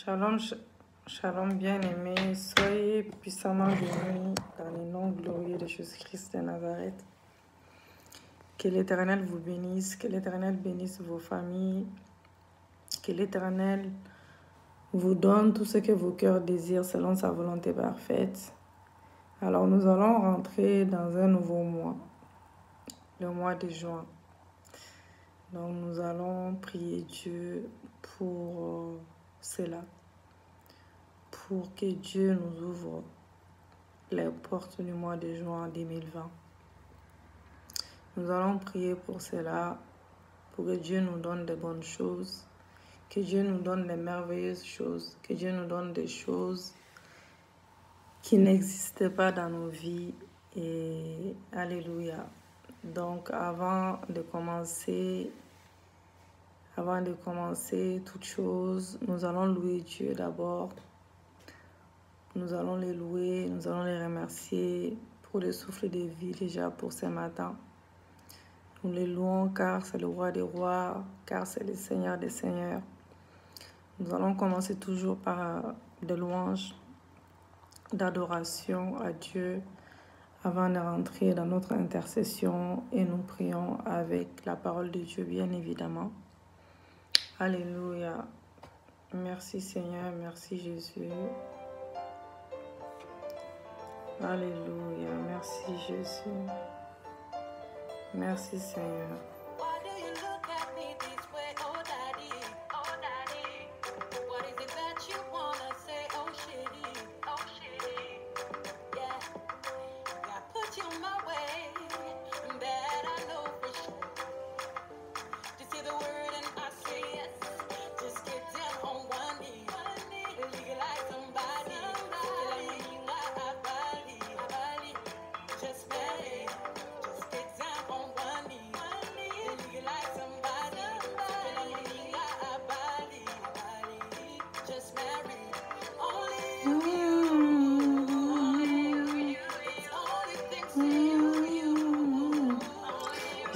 Shalom, shalom bien-aimés, soyez puissamment bénis dans le nom glorieux de Jésus-Christ de Nazareth. Que l'Éternel vous bénisse, que l'Éternel bénisse vos familles, que l'Éternel vous donne tout ce que vos cœurs désirent selon sa volonté parfaite. Alors nous allons rentrer dans un nouveau mois, le mois de juin. Donc nous allons prier Dieu pour cela, pour que Dieu nous ouvre les portes du mois de juin 2020. Nous allons prier pour cela, pour que Dieu nous donne de bonnes choses, que Dieu nous donne des merveilleuses choses, que Dieu nous donne des choses qui n'existaient pas dans nos vies. Et alléluia. Donc avant de commencer toute chose, nous allons louer Dieu d'abord. Nous allons les louer, nous allons les remercier pour le souffle de vie déjà pour ce matin. Nous les louons car c'est le roi des rois, car c'est le Seigneur des seigneurs. Nous allons commencer toujours par des louanges, d'adoration à Dieu avant de rentrer dans notre intercession et nous prions avec la parole de Dieu bien évidemment. Alléluia. Merci Seigneur, merci Jésus. Alléluia, merci Jésus. Merci Seigneur.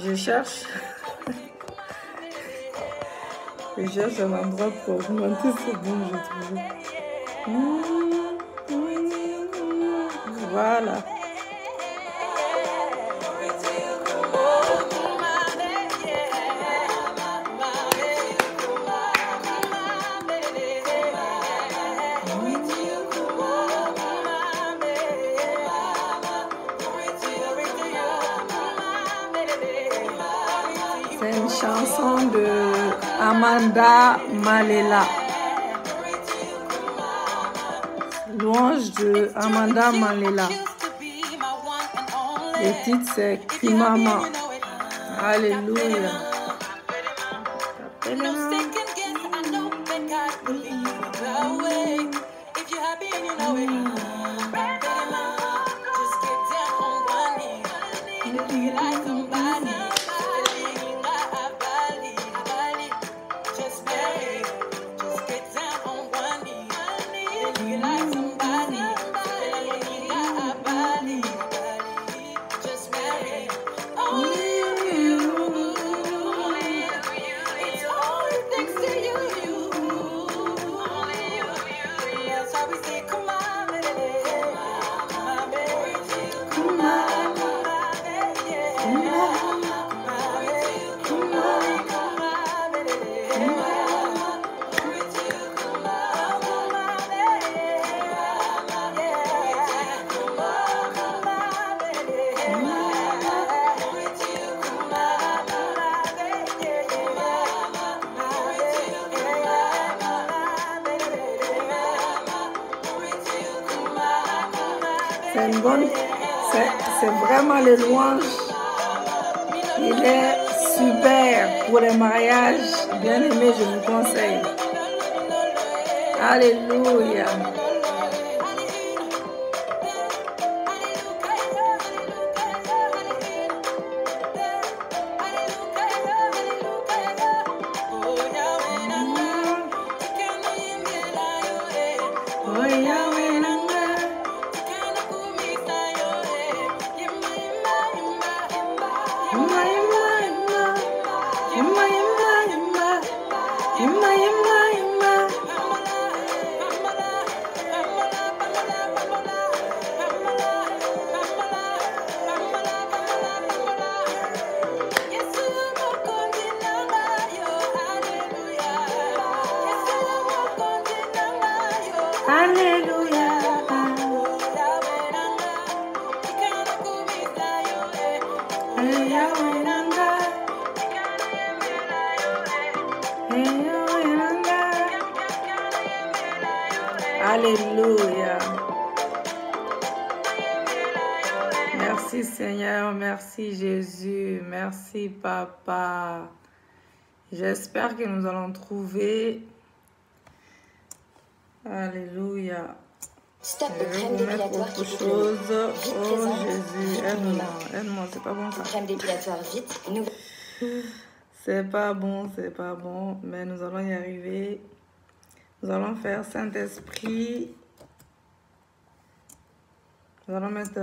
Je cherche un endroit pour augmenter ce bon, je trouve. Voilà. C'est une chanson de Amanda Malela. Louange de Amanda Malela. Le titre c'est Kimama. Alléluia. C'est vraiment le louange. Il est super pour les mariages. Bien aimé, je vous conseille. Alléluia. Alléluia. Alléluia. Merci Seigneur, merci Jésus, merci Papa. J'espère que nous allons trouver. Alléluia. Stop Je aux vais crèmes vous mettre dépilatoires autre qui chose. dépilent. Vite Oh présent. Jésus, aide-moi, aide-moi, c'est pas bon ça. Crème dépilatoire vite. C'est pas bon, mais nous allons y arriver. Nous allons faire Saint-Esprit. Nous allons mettre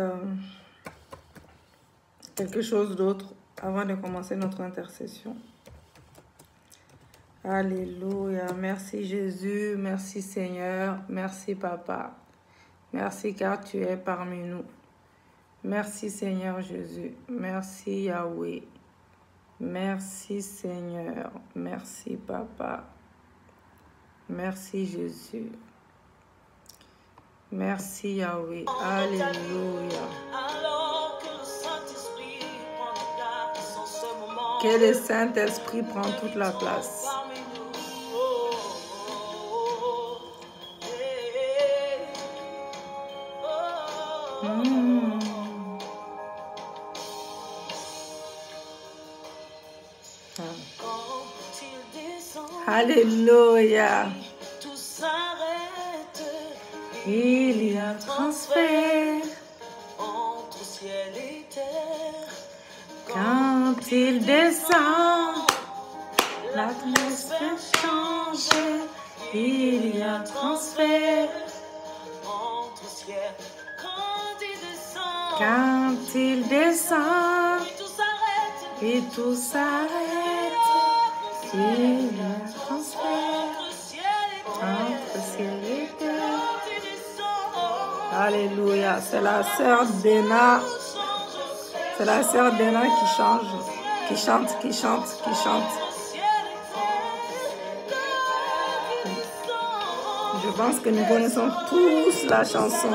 quelque chose d'autre avant de commencer notre intercession. Alléluia. Merci Jésus, merci Seigneur, merci Papa. Merci car tu es parmi nous. Merci Seigneur Jésus, merci Yahweh. Merci Seigneur, merci Papa. Merci Jésus. Merci Yahweh. Alléluia. Que le Saint-Esprit prend toute la place. Alléluia. Il y a transfert entre ciel et terre. quand il descend. L'atmosphère change. Il y a transfert Entre ciel quand il descend. quand il descend. Et tout s'arrête. Et tout s'arrête. Il y a transfert Entre ciel et terre. entre ciel et terre. Quand il descend. Alléluia. C'est la sœur Dena. C'est la sœur Dena qui change. Qui chante, qui chante, qui chante. Je pense que nous connaissons tous la chanson.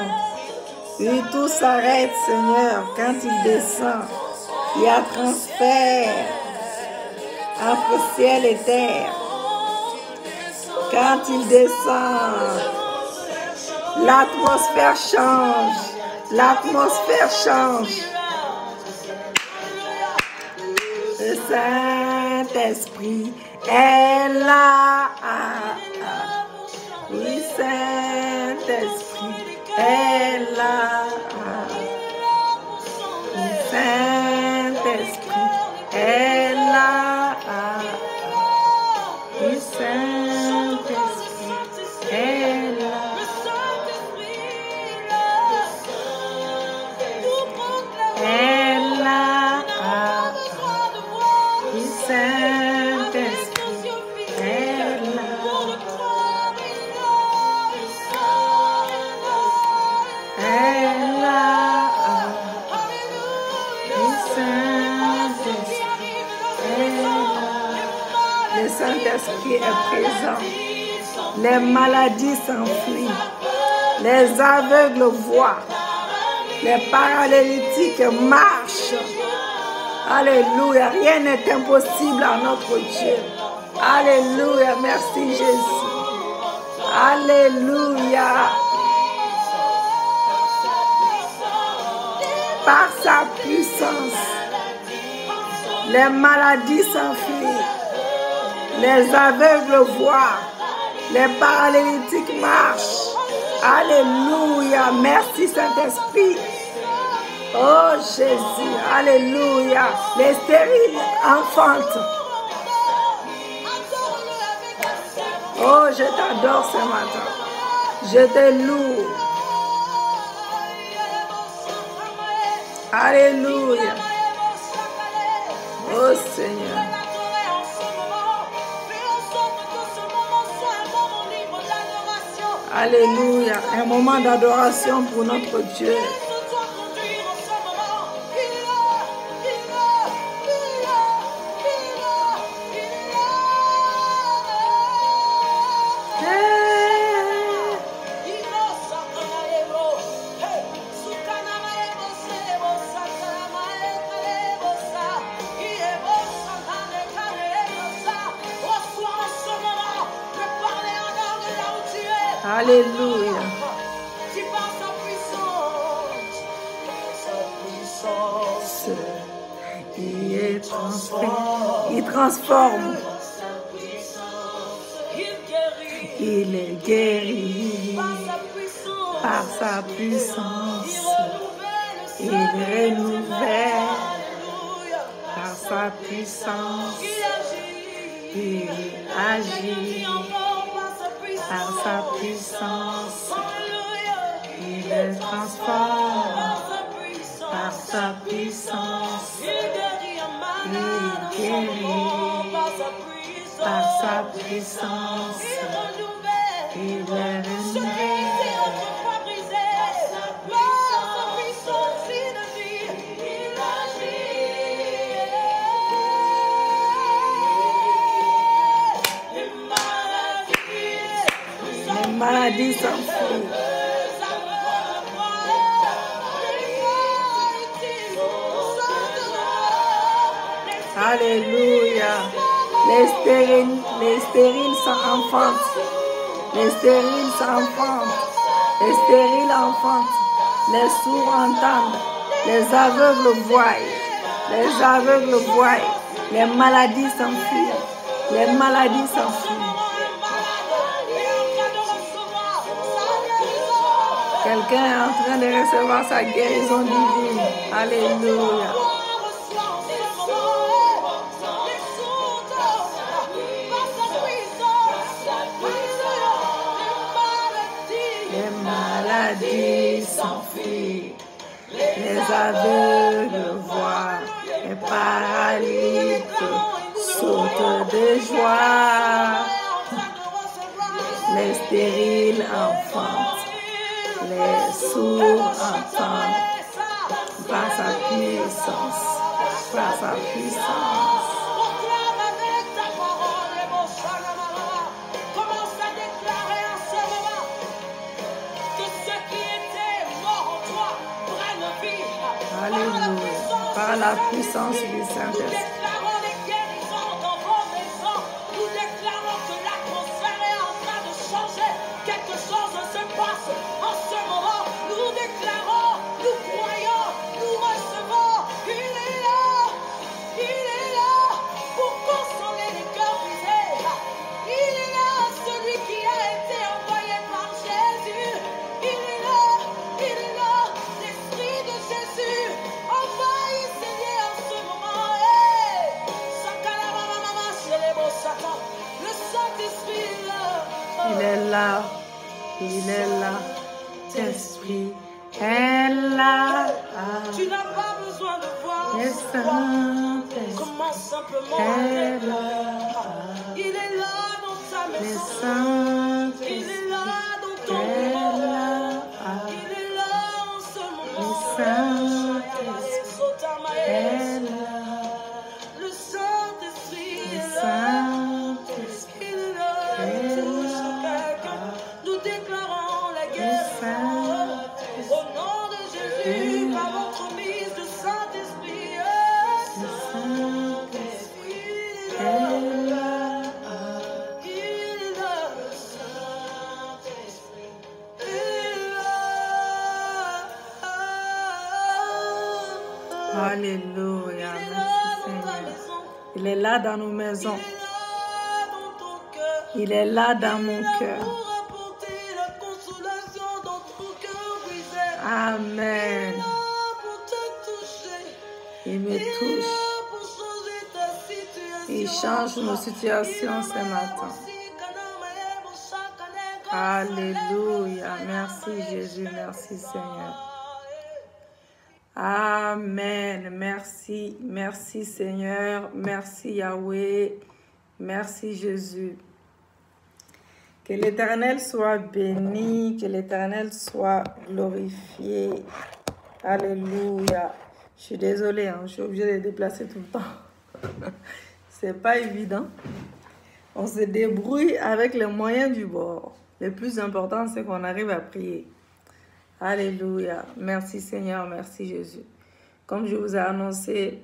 Et tout s'arrête, Seigneur, quand il descend. Il y a transfert entre ciel et terre. Quand il descend, l'atmosphère change. L'atmosphère change. Le Saint-Esprit est là. Oui, Saint-Esprit est là. Le Saint-Esprit est là. Le Saint-Esprit est là. Est là. Le Saint-Esprit est là. Est là. Le Saint-Esprit est là. Le Saint-Esprit est présent. Les maladies s'enfuient. Les aveugles voient. Les paralytiques marchent. Alléluia. Rien n'est impossible à notre Dieu. Alléluia. Merci Jésus. Alléluia. Par sa puissance, les maladies s'enfuient. Les aveugles voient. Les paralytiques marchent. Alléluia. Merci Saint-Esprit. Oh Jésus. Alléluia. Les stériles enfantent. Oh, je t'adore ce matin. Je te loue. Alléluia. Oh Seigneur. Alléluia. Un moment d'adoration pour notre Dieu. Alléluia. Si par sa puissance, Il est transformé. Il transforme. Il est guéri par sa puissance. Il renouvelle par sa puissance. Il agit par sa puissance. Il est transforme par sa puissance. Il guérit par sa puissance. Il est renouvelé. Les maladies s'enfuient. Alléluia. Les stériles s'enfantent. Les stériles s'enfantent. Les stériles enfantent. Les sourds entendent. Les aveugles voient. Les aveugles voient. Les maladies s'enfuient. Les maladies s'enfuient. Quelqu'un est en train de recevoir sa guérison divine. Alléluia. Les maladies s'enfuient. Les aveugles voient. Les paralytiques sautent de joie. Les stériles enfantent. Les sourds entendent par sa puissance, par sa puissance. Proclame avec ta parole, mon Shalom. Commence à déclarer en ce moment que ceux qui étaient morts en toi prennent vie. Alléluia. Par la puissance du Nous Saint-Esprit. déclarons les guérisons dans vos maisons. Nous déclarons que l'atmosphère est en train de changer. Quelque chose se passe en ce moment. Nous déclarons, nous croyons, nous recevons. Il est là pour consoler les cœurs brisés. Il est là, celui qui a été envoyé par Jésus. Il est là, l'Esprit de Jésus envahissez-les en ce moment. Hey! Sakalamamama, célèbre Satan. Le Saint-Esprit est là. Il est là. Il est là. L'Esprit est là. Tu n'as pas besoin de voir. Le Saint-Esprit Commence simplement à est déclarer. là. Il est là dans ta Le maison. Il Saint-Esprit est là dans ton est bureau. là. Il est là en ce Le moment. Saint-Esprit est là. Le Saint-Esprit Le est là. Saint-Esprit Il est là. Touche quelqu'un. Nous déclarons la guérison. Au nom de Jésus, par votre mise de Saint-Esprit. Le Saint-Esprit Il est est là. là. Il est là. Le Saint-Esprit est là. Alléluia. Il est là Merci dans ta Seigneur. maison. Il est là dans nos maisons. Il est là dans ton cœur. Il est là dans mon Là cœur. pour apporter la consolation dans ton cœur brisé. Amen. Là pour te toucher. Il me Il est touche. là pour changer ta situation. Il change nos situations ce matin. Alléluia. Merci Jésus. Merci Seigneur. Amen. Merci. Merci Seigneur. Merci Yahweh. Merci Jésus. Que l'Éternel soit béni. Que l'Éternel soit glorifié. Alléluia. Je suis désolée, hein, je suis obligée de déplacer tout le temps. C'est pas évident. On se débrouille avec les moyens du bord. Le plus important, c'est qu'on arrive à prier. Alléluia. Merci Seigneur, merci Jésus. Comme je vous ai annoncé,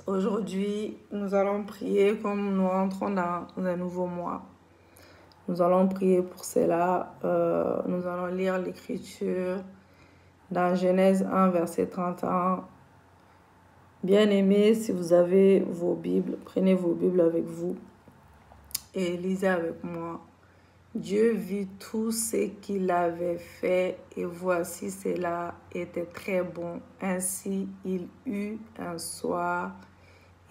aujourd'hui, nous allons prier comme nous rentrons dans un nouveau mois. Nous allons prier pour cela. Nous allons lire l'Écriture dans Genèse 1, verset 31. Bien-aimés, si vous avez vos Bibles, prenez vos Bibles avec vous et lisez avec moi. Dieu vit tout ce qu'il avait fait et voici cela était très bon. Ainsi il eut un soir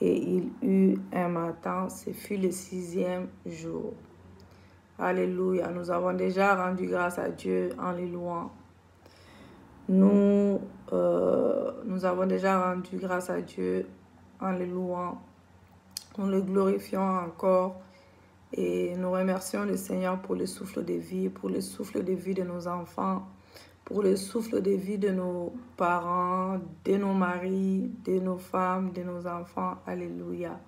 et il eut un matin. Ce fut le 6e jour. Alléluia. Nous avons déjà rendu grâce à Dieu en les louant. Nous avons déjà rendu grâce à Dieu en le louant. Nous le glorifions encore et nous remercions le Seigneur pour le souffle de vie, pour le souffle de vie de nos enfants, pour le souffle de vie de nos parents, de nos maris, de nos femmes, de nos enfants. Alléluia.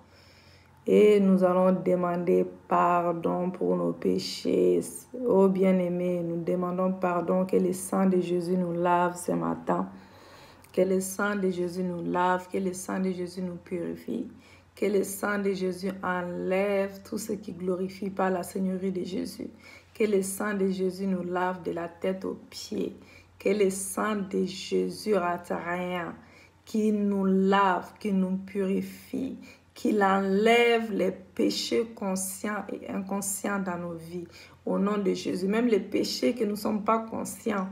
Et nous allons demander pardon pour nos péchés. Oh bien-aimés, nous demandons pardon, que le sang de Jésus nous lave ce matin. Que le sang de Jésus nous lave, que le sang de Jésus nous purifie. Que le sang de Jésus enlève tout ce qui ne glorifie pas la Seigneurie de Jésus. Que le sang de Jésus nous lave de la tête aux pieds. Que le sang de Jésus rate rien, qui nous lave, qui nous purifie, qu'il enlève les péchés conscients et inconscients dans nos vies. Au nom de Jésus, même les péchés que nous ne sommes pas conscients,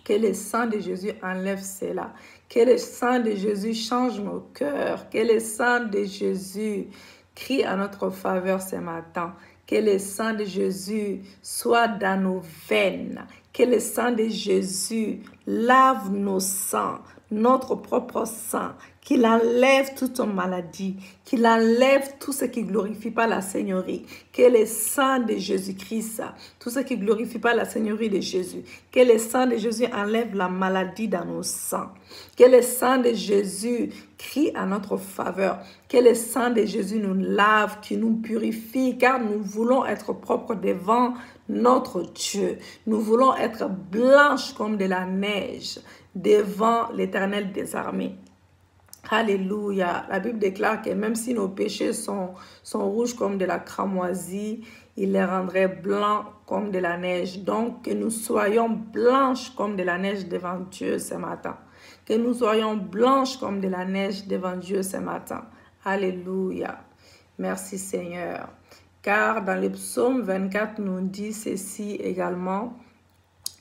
que le sang de Jésus enlève cela. Que le sang de Jésus change nos cœurs. Que le sang de Jésus crie à notre faveur ce matin. Que le sang de Jésus soit dans nos veines. Que le sang de Jésus lave nos sangs, notre propre sang. Qu'il enlève toute maladie, qu'il enlève tout ce qui ne glorifie pas la Seigneurie, que le sang de Jésus-Christ, tout ce qui ne glorifie pas la Seigneurie de Jésus, que le sang de Jésus enlève la maladie dans nos sangs, que le sang de Jésus crie à notre faveur, que le sang de Jésus nous lave, qui nous purifie, car nous voulons être propres devant notre Dieu. Nous voulons être blanches comme de la neige devant l'Éternel des armées. Alléluia. La Bible déclare que même si nos péchés sont rouges comme de la cramoisie, il les rendrait blancs comme de la neige. Donc, que nous soyons blanches comme de la neige devant Dieu ce matin. Que nous soyons blanches comme de la neige devant Dieu ce matin. Alléluia. Merci Seigneur. Car dans le psaume 24, nous dit ceci également,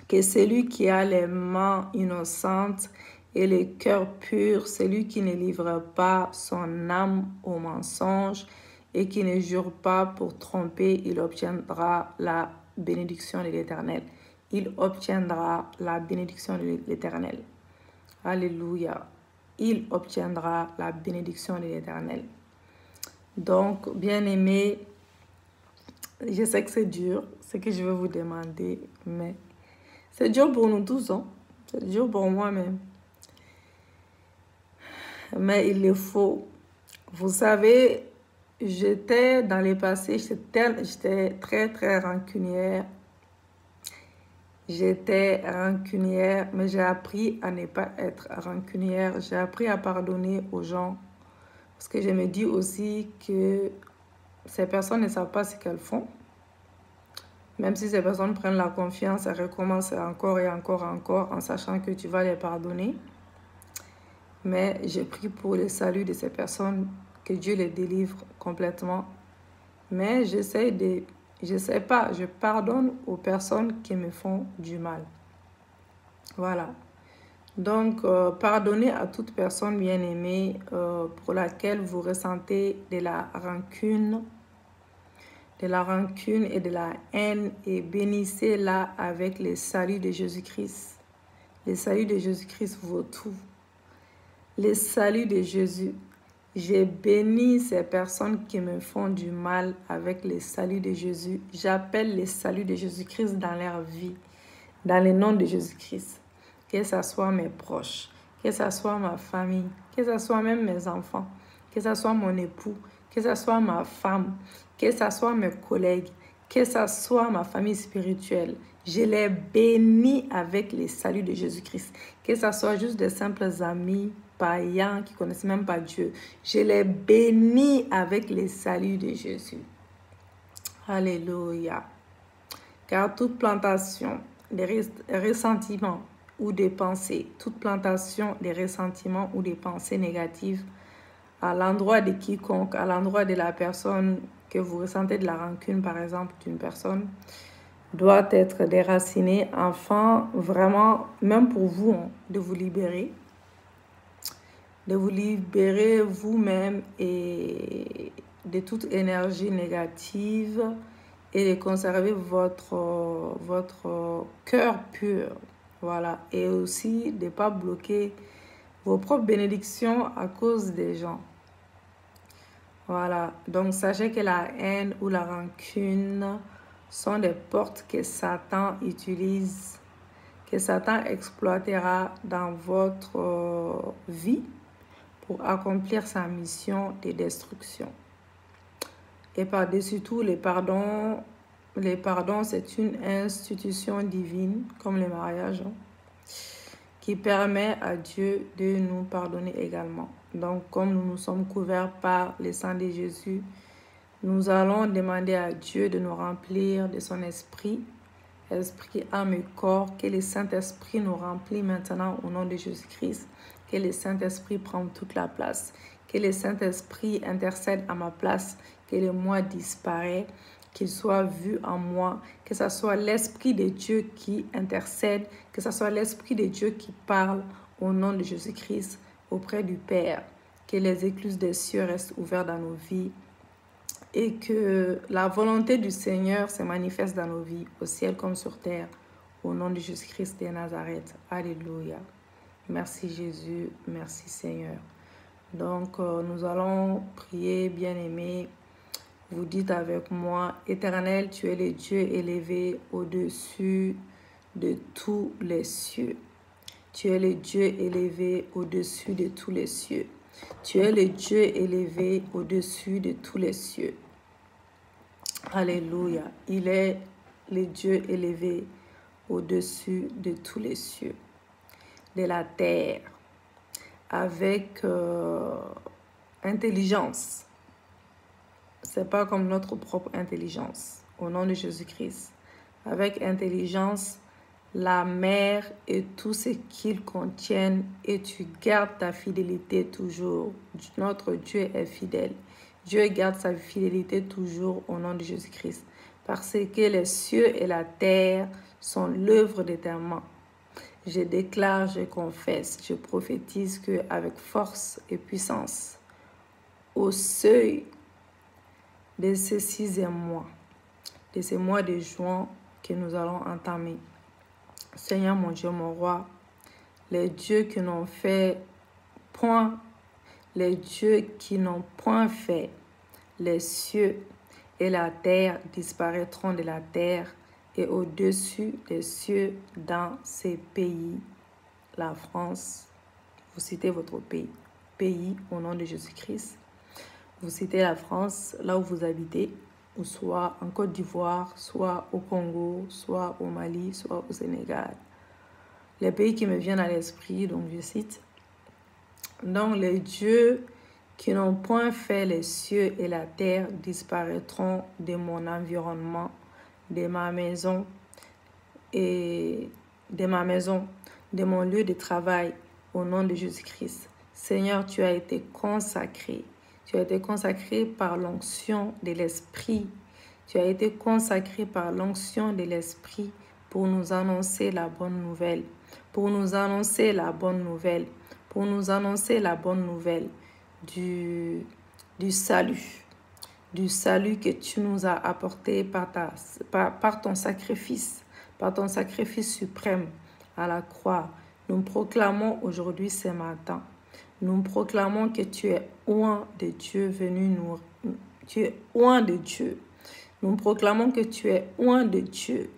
que celui qui a les mains innocentes et le cœur pur, celui qui ne livre pas son âme au mensonge et qui ne jure pas pour tromper, il obtiendra la bénédiction de l'Éternel. Il obtiendra la bénédiction de l'Éternel. Alléluia. Il obtiendra la bénédiction de l'Éternel. Donc, bien-aimés, je sais que c'est dur, ce que je vais vous demander, mais c'est dur pour nous tous, hein? C'est dur pour moi-même. Mais il le faut. Vous savez, j'étais dans le passé, j'étais très, très rancunière. J'étais rancunière, mais j'ai appris à ne pas être rancunière. J'ai appris à pardonner aux gens. Parce que je me dis aussi que ces personnes ne savent pas ce qu'elles font. Même si ces personnes prennent la confiance, elles recommencent encore et encore et encore en sachant que tu vas les pardonner. Mais j'ai prié pour le salut de ces personnes, que Dieu les délivre complètement. Mais je pardonne aux personnes qui me font du mal. Voilà. Donc, pardonnez à toute personne bien-aimée pour laquelle vous ressentez de la rancune et de la haine et bénissez-la avec le salut de Jésus-Christ. Le salut de Jésus-Christ vaut tout. Le salut de Jésus. J'ai béni ces personnes qui me font du mal avec le salut de Jésus. J'appelle le salut de Jésus-Christ dans leur vie, dans le nom de Jésus-Christ. Que ce soit mes proches, que ce soit ma famille, que ce soit même mes enfants, que ce soit mon époux, que ce soit ma femme, que ce soit mes collègues, que ce soit ma famille spirituelle. Je les bénis avec le salut de Jésus-Christ. Que ce soit juste des simples amis, païens qui ne connaissent même pas Dieu. Je les bénis avec le salut de Jésus. Alléluia. Car toute plantation des ressentiments ou des pensées, toute plantation des ressentiments ou des pensées négatives à l'endroit de quiconque, à l'endroit de la personne que vous ressentez de la rancune, par exemple, d'une personne, doit être déracinée afin vraiment, même pour vous, hein, de vous libérer vous-même et de toute énergie négative et de conserver votre cœur pur. Voilà. Et aussi de ne pas bloquer vos propres bénédictions à cause des gens. Voilà. Donc, sachez que la haine ou la rancune sont des portes que Satan utilise, que Satan exploitera dans votre vie pour accomplir sa mission de destruction. Et par-dessus tout, les pardons, c'est une institution divine, comme le mariage, hein, qui permet à Dieu de nous pardonner également. Donc, comme nous nous sommes couverts par le sang de Jésus, nous allons demander à Dieu de nous remplir de son esprit, âme et corps, que le Saint-Esprit nous remplit maintenant au nom de Jésus-Christ, que le Saint-Esprit prenne toute la place, que le Saint-Esprit intercède à ma place, que le moi disparaît, qu'il soit vu en moi, que ce soit l'Esprit de Dieu qui intercède, que ce soit l'Esprit de Dieu qui parle au nom de Jésus-Christ auprès du Père, que les écluses des cieux restent ouvertes dans nos vies et que la volonté du Seigneur se manifeste dans nos vies, au ciel comme sur terre, au nom de Jésus-Christ de Nazareth. Alléluia. Merci Jésus, merci Seigneur. Donc, nous allons prier, bien-aimés. Vous dites avec moi, Éternel, tu es le Dieu élevé au-dessus de tous les cieux. Tu es le Dieu élevé au-dessus de tous les cieux. Tu es le Dieu élevé au-dessus de tous les cieux. Alléluia. Il est le Dieu élevé au-dessus de tous les cieux, de la terre, avec intelligence. C'est pas comme notre propre intelligence. Au nom de Jésus-Christ. Avec intelligence, la mer et tout ce qu'ils contiennent, et tu gardes ta fidélité toujours. Notre Dieu est fidèle. Dieu garde sa fidélité toujours au nom de Jésus-Christ. Parce que les cieux et la terre sont l'œuvre de tes mains. Je déclare, je confesse, je prophétise qu'avec force et puissance, au seuil de ce 6e mois, de ce mois de juin que nous allons entamer, Seigneur mon Dieu, mon roi, les dieux qui n'ont fait point, les dieux qui n'ont point fait les cieux et la terre disparaîtront de la terre et au-dessus des cieux dans ces pays, la France. Vous citez votre pays au nom de Jésus-Christ. Vous citez la France, là où vous habitez, ou soit en Côte d'Ivoire, soit au Congo, soit au Mali, soit au Sénégal. Les pays qui me viennent à l'esprit, donc je cite. Donc les dieux qui n'ont point fait les cieux et la terre disparaîtront de mon environnement, de ma maison et de mon lieu de travail, au nom de Jésus-Christ. Seigneur, tu as été consacré. Tu as été consacré par l'onction de l'Esprit. Tu as été consacré par l'onction de l'Esprit pour nous annoncer la bonne nouvelle. Pour nous annoncer la bonne nouvelle. Pour nous annoncer la bonne nouvelle du salut. Du salut que tu nous as apporté par ton sacrifice. Par ton sacrifice suprême à la croix. Nous proclamons aujourd'hui ce matin. Nous proclamons que tu es oint de Dieu venu nous... Tu es oint de Dieu. Nous proclamons que tu es oint de Dieu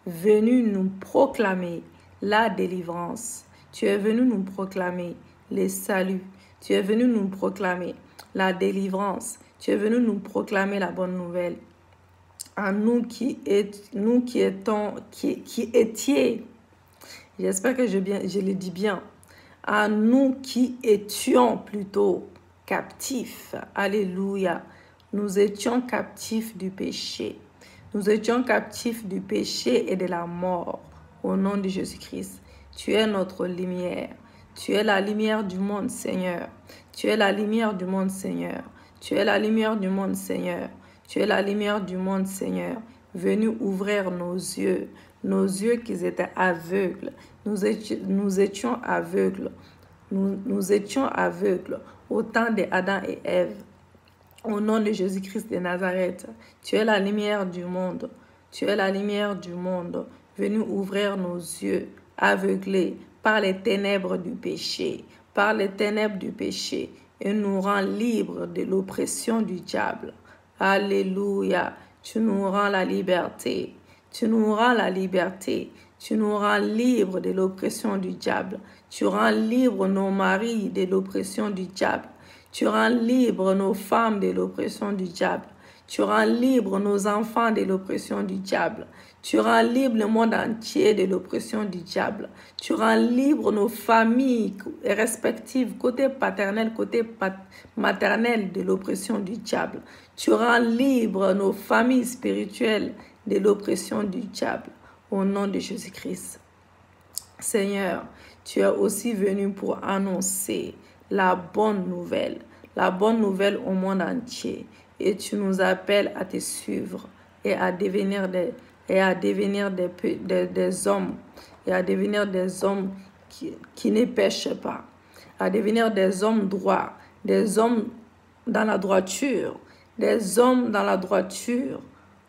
venu nous proclamer la délivrance. Tu es venu nous proclamer le salut. Tu es venu nous proclamer la délivrance. Tu es venu nous proclamer la bonne nouvelle. À nous qui étiez, j'espère que je le dis bien, à nous qui étions plutôt captifs. Alléluia. Nous étions captifs du péché. Nous étions captifs du péché et de la mort. Au nom de Jésus-Christ, tu es notre lumière. Tu es la lumière du monde, Seigneur. Tu es la lumière du monde, Seigneur. Tu es la lumière du monde, Seigneur. Tu es la lumière du monde, Seigneur. Venu ouvrir nos yeux qui étaient aveugles. Nous étions aveugles. Nous étions aveugles au temps d'Adam et Ève. Au nom de Jésus-Christ de Nazareth, tu es la lumière du monde. Tu es la lumière du monde. Venu ouvrir nos yeux aveuglés par les ténèbres du péché, par les ténèbres du péché, et nous rend libres de l'oppression du diable. Alléluia. Tu nous rends la liberté. Tu nous rends la liberté. Tu nous rends libres de l'oppression du diable. Tu rends libres nos maris de l'oppression du diable. Tu rends libres nos femmes de l'oppression du diable. Tu rends libres nos enfants de l'oppression du diable. Tu rends libre le monde entier de l'oppression du diable. Tu rends libre nos familles respectives, côté paternel, côté maternel, de l'oppression du diable. Tu rends libre nos familles spirituelles de l'oppression du diable. Au nom de Jésus-Christ. Seigneur, tu es aussi venu pour annoncer la bonne nouvelle au monde entier. Et tu nous appelles à te suivre et à devenir des hommes, et à devenir des hommes qui ne pêchent pas, à devenir des hommes droits, des hommes dans la droiture, des hommes dans la droiture.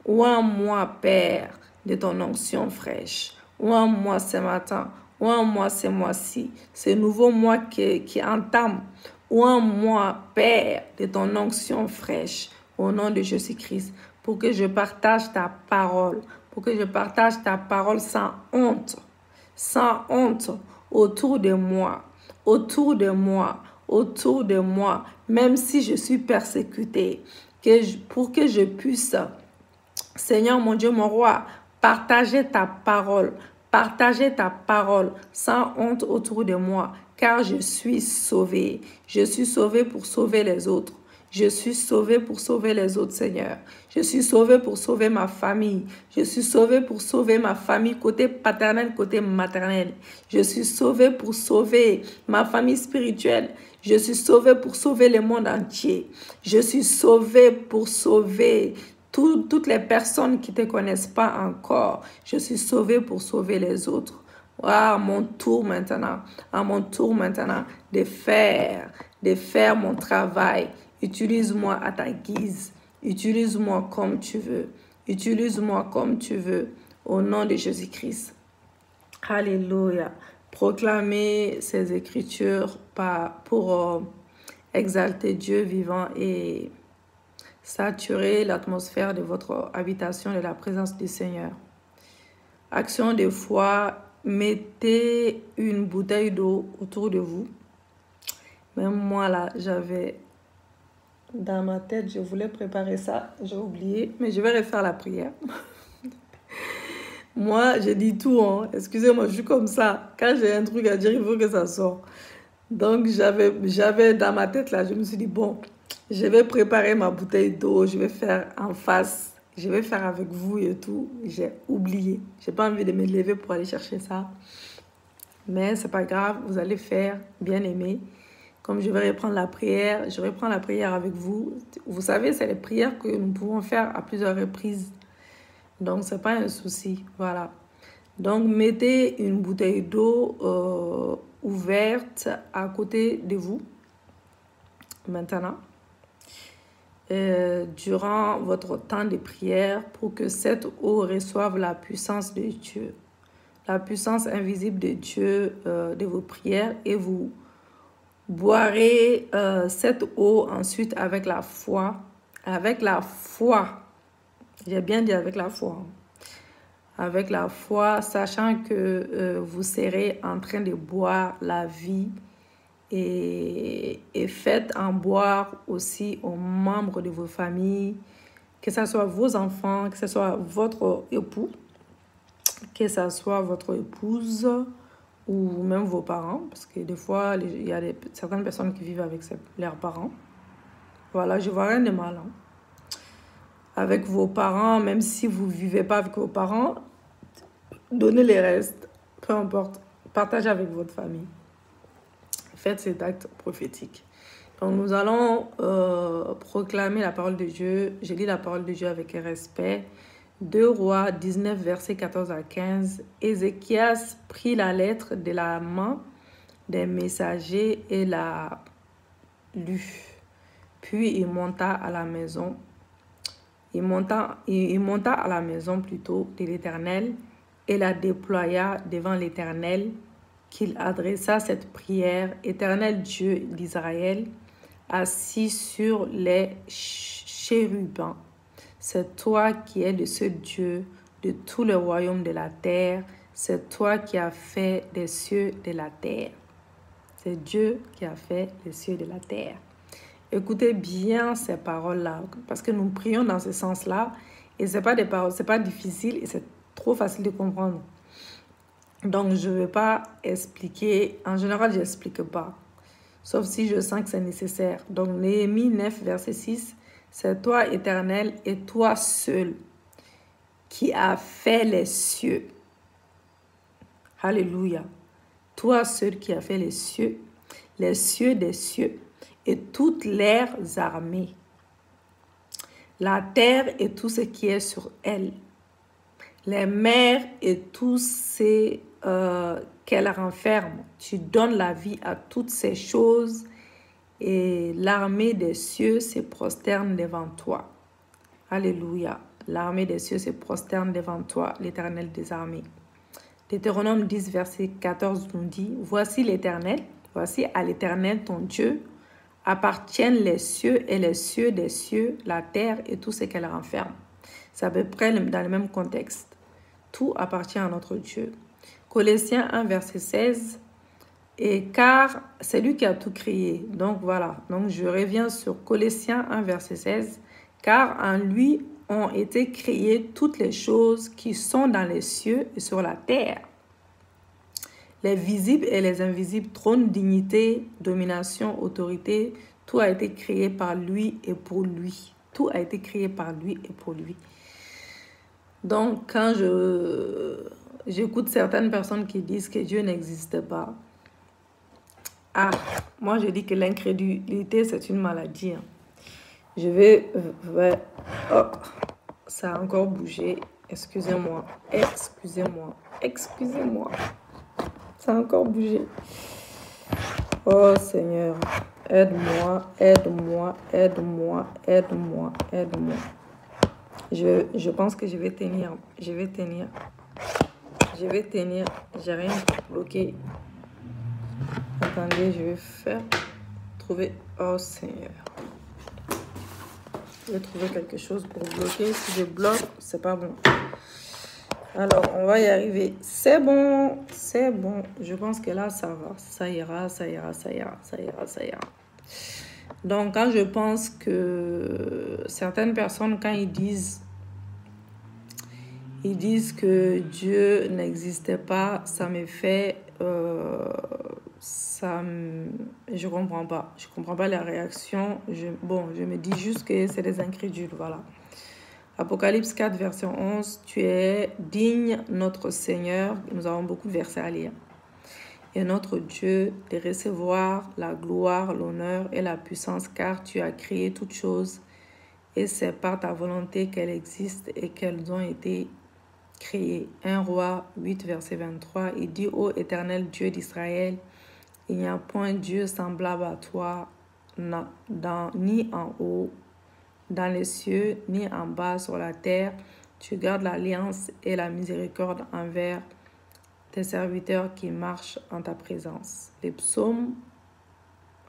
Oins-moi, Père, de ton onction fraîche. Oins-moi ce matin, oins-moi ce mois-ci, ce nouveau mois qui entame. Oins-moi, Père, de ton onction fraîche, au nom de Jésus-Christ, pour que je partage ta parole, sans honte, autour de moi, même si je suis persécutée, pour que je puisse, Seigneur mon Dieu, mon roi, partager ta parole sans honte autour de moi, car je suis sauvée. Je suis sauvée pour sauver les autres. Je suis sauvée pour sauver les autres, Seigneur. Je suis sauvée pour sauver ma famille. Je suis sauvée pour sauver ma famille, côté paternel, côté maternel. Je suis sauvée pour sauver ma famille spirituelle. Je suis sauvée pour sauver le monde entier. Je suis sauvée pour sauver toutes les personnes qui ne te connaissent pas encore. Je suis sauvée pour sauver les autres. À mon tour maintenant, de faire mon travail. Utilise-moi à ta guise. Utilise-moi comme tu veux. Au nom de Jésus-Christ. Alléluia. Proclamez ces écritures pour exalter Dieu vivant et saturer l'atmosphère de votre habitation de la présence du Seigneur. Action de foi, mettez une bouteille d'eau autour de vous. Même moi là, j'avais dans ma tête, je voulais préparer ça, j'ai oublié, mais je vais refaire la prière. Moi, je dis tout, hein. Excusez-moi, je suis comme ça. Quand j'ai un truc à dire, il faut que ça sorte. Donc, j'avais dans ma tête là, je me suis dit, bon, je vais préparer ma bouteille d'eau, je vais faire en face, je vais faire avec vous et tout. J'ai oublié. J'ai pas envie de me lever pour aller chercher ça. Mais c'est pas grave, vous allez faire, bien aimé. Comme je vais reprendre la prière, je reprends la prière avec vous. Vous savez, c'est les prières que nous pouvons faire à plusieurs reprises. Donc, c'est pas un souci. Voilà. Donc, mettez une bouteille d'eau ouverte à côté de vous. Maintenant. Durant votre temps de prière, pour que cette eau reçoive la puissance de Dieu. La puissance invisible de Dieu de vos prières, et vous boirez cette eau ensuite avec la foi. Avec la foi. J'ai bien dit avec la foi. Avec la foi, sachant que vous serez en train de boire la vie. Et faites en boire aussi aux membres de vos familles, que ce soit vos enfants, que ce soit votre époux, que ce soit votre épouse ou même vos parents, parce que des fois, il y a certaines personnes qui vivent avec leurs parents. Voilà, je vois rien de mal. avec vos parents, même si vous ne vivez pas avec vos parents, donnez les restes, peu importe, partagez avec votre famille. Faites cet acte prophétique. Donc nous allons proclamer la parole de Dieu. Je lis la parole de Dieu avec respect. 2 Rois 19, versets 14 à 15. Ézéchias prit la lettre de la main des messagers et la lut. Puis il monta à la maison. Il monta à la maison plutôt de l'Éternel et la déploya devant l'Éternel, qu'il adressa cette prière. Éternel Dieu d'Israël, assis sur les chérubins, c'est toi qui es le seul Dieu de tout le royaume de la terre. C'est toi qui as fait les cieux de la terre. C'est Dieu qui a fait les cieux de la terre. Écoutez bien ces paroles-là, parce que nous prions dans ce sens-là, et ce n'est pas des paroles, c'est pas difficile et c'est trop facile de comprendre. Donc, je ne vais pas expliquer. En général, je n'explique pas, sauf si je sens que c'est nécessaire. Donc, Néhémie 9, verset 6, c'est toi, Éternel, et toi seul, qui as fait les cieux. Alléluia. Toi seul qui as fait les cieux des cieux, et toutes leurs armées, la terre et tout ce qui est sur elle, les mers et tout ce qu'elle renferme. Tu donnes la vie à toutes ces choses, et l'armée des cieux se prosterne devant toi. Alléluia. L'armée des cieux se prosterne devant toi, l'Éternel des armées. Deutéronome 10, verset 14 nous dit, voici l'Éternel, voici à l'Éternel ton Dieu, appartiennent les cieux et les cieux des cieux, la terre et tout ce qu'elle renferme. C'est à peu près dans le même contexte. Tout appartient à notre Dieu. Colossiens 1, verset 16, et car c'est lui qui a tout créé. Donc voilà, donc je reviens sur Colossiens 1, verset 16, car en lui ont été créées toutes les choses qui sont dans les cieux et sur la terre. Les visibles et les invisibles, trône, dignité, domination, autorité, tout a été créé par lui et pour lui. Tout a été créé par lui et pour lui. Donc, quand j'écoute certaines personnes qui disent que Dieu n'existe pas, moi je dis que l'incrédulité, c'est une maladie. Je vais... Oh, ça a encore bougé. Excusez-moi. Ça a encore bougé. Oh Seigneur, aide-moi. Je pense que je vais tenir. J'ai rien bloqué. Attendez, je vais trouver... Oh Seigneur. Je vais trouver quelque chose pour bloquer. Si je bloque, c'est pas bon. Alors, on va y arriver. C'est bon. Je pense que là, ça va. Ça ira. Donc, quand je pense que certaines personnes, quand ils disent que Dieu n'existait pas, ça me fait... je comprends pas. Je comprends pas la réaction. Je me dis juste que c'est des incrédules, voilà. Apocalypse 4, verset 11. Tu es digne, notre Seigneur. Nous avons beaucoup de versets à lire. Et notre Dieu, de recevoir la gloire, l'honneur et la puissance, car tu as créé toutes choses. Et c'est par ta volonté qu'elles existent et qu'elles ont été créées. 1 Roi 8, verset 23. Il dit, ô éternel Dieu d'Israël, il n'y a point Dieu semblable à toi, ni en haut, dans les cieux, ni en bas sur la terre. Tu gardes l'alliance et la miséricorde envers tes serviteurs qui marchent en ta présence. Les psaumes,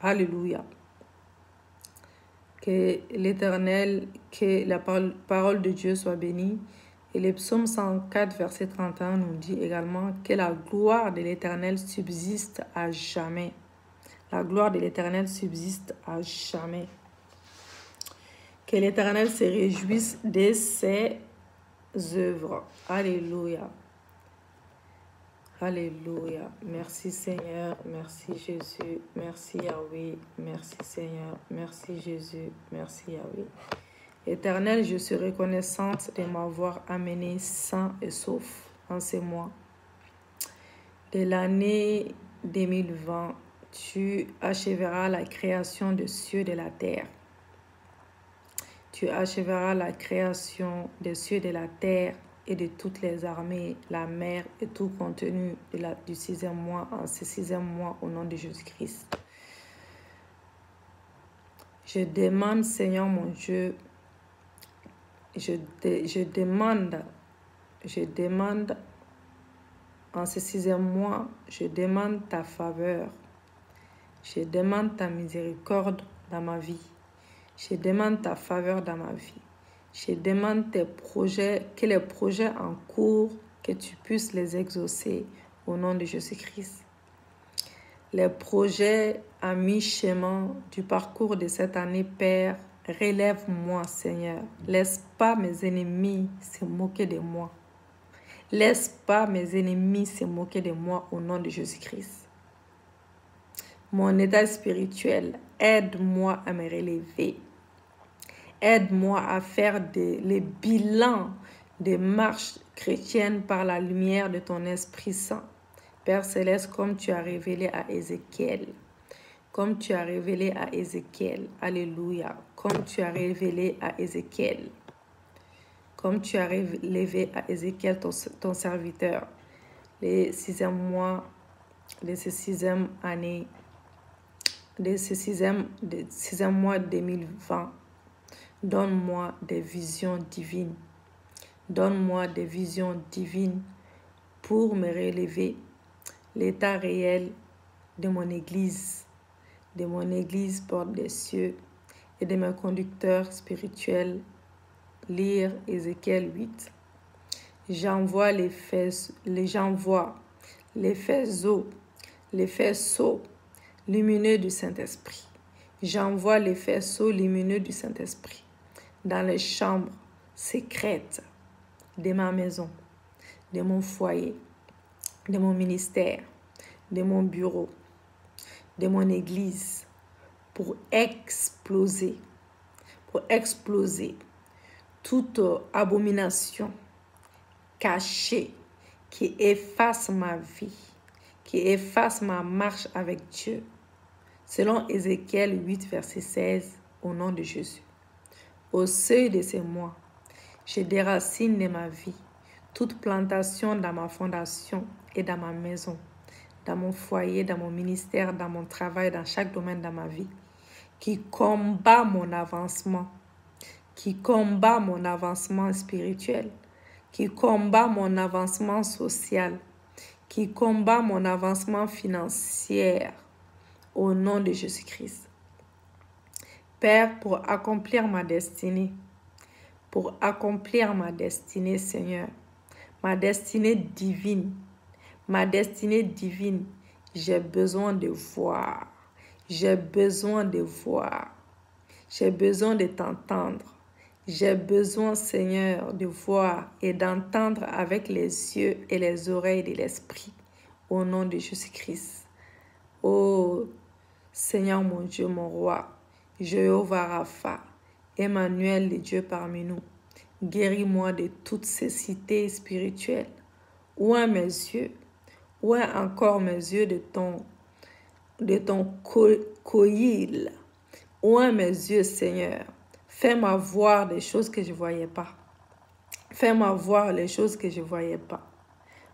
alléluia. Que l'Éternel, que la parole de Dieu soit bénie. Et les psaumes 104, verset 31 nous dit également que la gloire de l'Éternel subsiste à jamais. La gloire de l'Éternel subsiste à jamais. Que l'Éternel se réjouisse de ses œuvres. Alléluia. Alléluia. Merci Seigneur. Merci Jésus. Merci Yahweh. Merci Seigneur. Merci Jésus. Merci Yahweh. Éternel, je suis reconnaissante de m'avoir amené sain et sauf en ces mois. De l'année 2020, tu achèveras la création des cieux et de la terre. Tu achèveras la création des cieux et de la terre et de toutes les armées, la mer et tout contenu du 6e mois en ce 6e mois au nom de Jésus-Christ. Je demande, Seigneur mon Dieu, je demande en ce 6e mois, je demande ta faveur, je demande ta miséricorde dans ma vie, je demande ta faveur dans ma vie, je demande tes projets, que les projets en cours, que tu puisses les exaucer au nom de Jésus-Christ. Les projets à mi-chemin du parcours de cette année, Père, relève-moi, Seigneur. Laisse pas mes ennemis se moquer de moi. Laisse pas mes ennemis se moquer de moi au nom de Jésus-Christ. Mon état spirituel, aide-moi à me relever. Aide-moi à faire les bilans des marches chrétiennes par la lumière de ton Esprit Saint. Père Céleste, comme tu as révélé à Ézéchiel. Comme tu as révélé à Ézéchiel. Alléluia. Comme tu as révélé à Ézéchiel. Comme tu as révélé à Ézéchiel, ton serviteur, les 6e mois de ce 6e année, de ce 6e mois 2020, donne-moi des visions divines. Donne-moi des visions divines pour me relever l'état réel de mon Église porte des cieux et de mes conducteurs spirituels. Lire Ézéchiel 8. J'envoie les faisceaux lumineux du Saint-Esprit. J'envoie les faisceaux lumineux du Saint-Esprit dans les chambres secrètes de ma maison, de mon foyer, de mon ministère, de mon bureau, de mon église, pour exploser toute abomination cachée qui efface ma vie, qui efface ma marche avec Dieu. Selon Ézéchiel 8, verset 16, au nom de Jésus. Au seuil de ces mois, je déracine de ma vie toute plantation dans ma fondation et dans ma maison, dans mon foyer, dans mon ministère, dans mon travail, dans chaque domaine de ma vie, qui combat mon avancement, spirituel, qui combat mon avancement social, qui combat mon avancement financier, au nom de Jésus-Christ. Père, pour accomplir ma destinée, Seigneur, ma destinée divine, j'ai besoin de voir, j'ai besoin de t'entendre, j'ai besoin, Seigneur, de voir et d'entendre avec les yeux et les oreilles de l'Esprit, au nom de Jésus-Christ. Oh, Seigneur mon Dieu, mon roi, Jéhovah Rapha, Emmanuel, le Dieu parmi nous, guéris-moi de toutes ces cités spirituelles. Ouvre mes yeux, ouvre encore mes yeux de ton coïl. Ouvre mes yeux, Seigneur. Fais-moi voir des choses que je ne voyais pas. Fais-moi voir les choses que je ne voyais pas.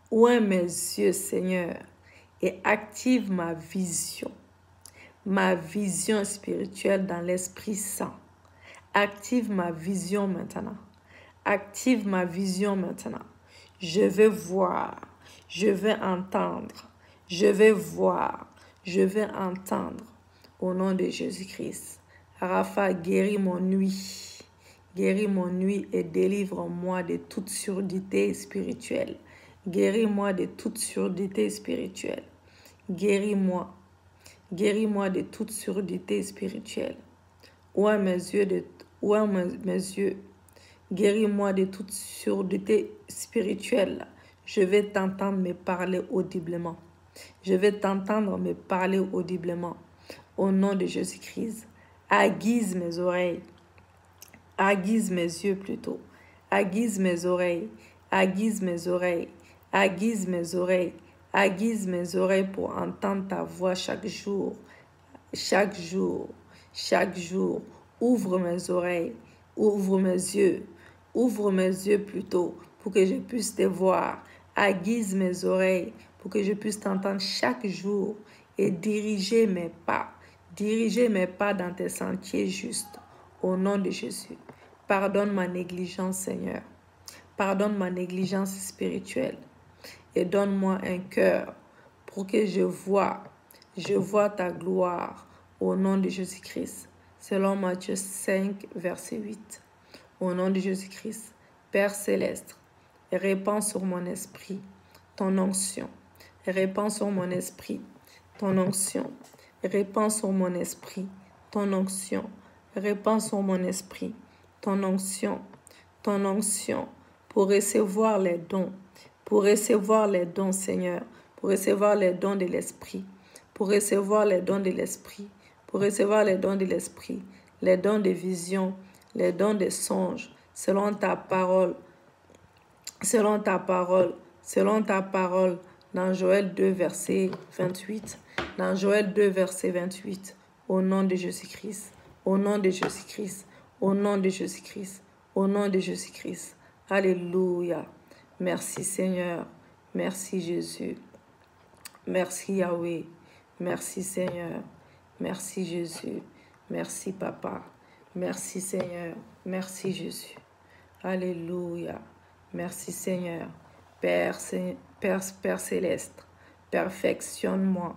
Ouvre mes yeux, Seigneur, et active ma vision spirituelle dans l'Esprit Saint. Active ma vision maintenant. Active ma vision maintenant. Je veux voir, je veux entendre, je veux voir, je veux entendre. Au nom de Jésus-Christ. Rapha, guéris mon nuit. Guéris mon nuit et délivre-moi de toute surdité spirituelle. Guéris-moi de toute surdité spirituelle. Guéris-moi. Guéris-moi de toute surdité spirituelle. Ouvre mes yeux. Guéris-moi de toute surdité spirituelle. Je vais t'entendre me parler audiblement. Je vais t'entendre me parler audiblement. Au nom de Jésus-Christ. Aiguise mes oreilles Aiguise mes yeux plutôt. Aiguise mes oreilles. Aiguise mes oreilles. Aiguise mes oreilles. Aiguise mes oreilles pour entendre ta voix chaque jour. Chaque jour. Chaque jour. Ouvre mes oreilles. Ouvre mes yeux. Ouvre mes yeux plutôt pour que je puisse te voir. Aiguise mes oreilles pour que je puisse t'entendre chaque jour et diriger mes pas. Diriger mes pas dans tes sentiers justes. Au nom de Jésus. Pardonne ma négligence, Seigneur. Pardonne ma négligence spirituelle. Et donne-moi un cœur pour que je vois ta gloire au nom de Jésus-Christ. Selon Matthieu 5, verset 8. Au nom de Jésus-Christ, Père céleste, répands sur mon esprit ton onction. Répands sur mon esprit ton onction. Répands sur mon esprit ton onction. Répands sur mon esprit ton onction. Ton onction pour recevoir les dons. Pour recevoir les dons, Seigneur. Pour recevoir les dons de l'esprit. Pour recevoir les dons de l'esprit. Pour recevoir les dons de l'esprit. Les dons de vision. Les dons de songes. Selon ta parole. Selon ta parole. Selon ta parole. Dans Joël 2, verset 28. Dans Joël 2, verset 28. Au nom de Jésus-Christ. Au nom de Jésus-Christ. Au nom de Jésus-Christ. Au nom de Jésus-Christ. Alléluia. Merci Seigneur. Merci Jésus. Merci Yahweh. Merci Seigneur. Merci Jésus. Merci Papa. Merci Seigneur. Merci Jésus. Alléluia. Merci Seigneur. Père céleste, perfectionne-moi,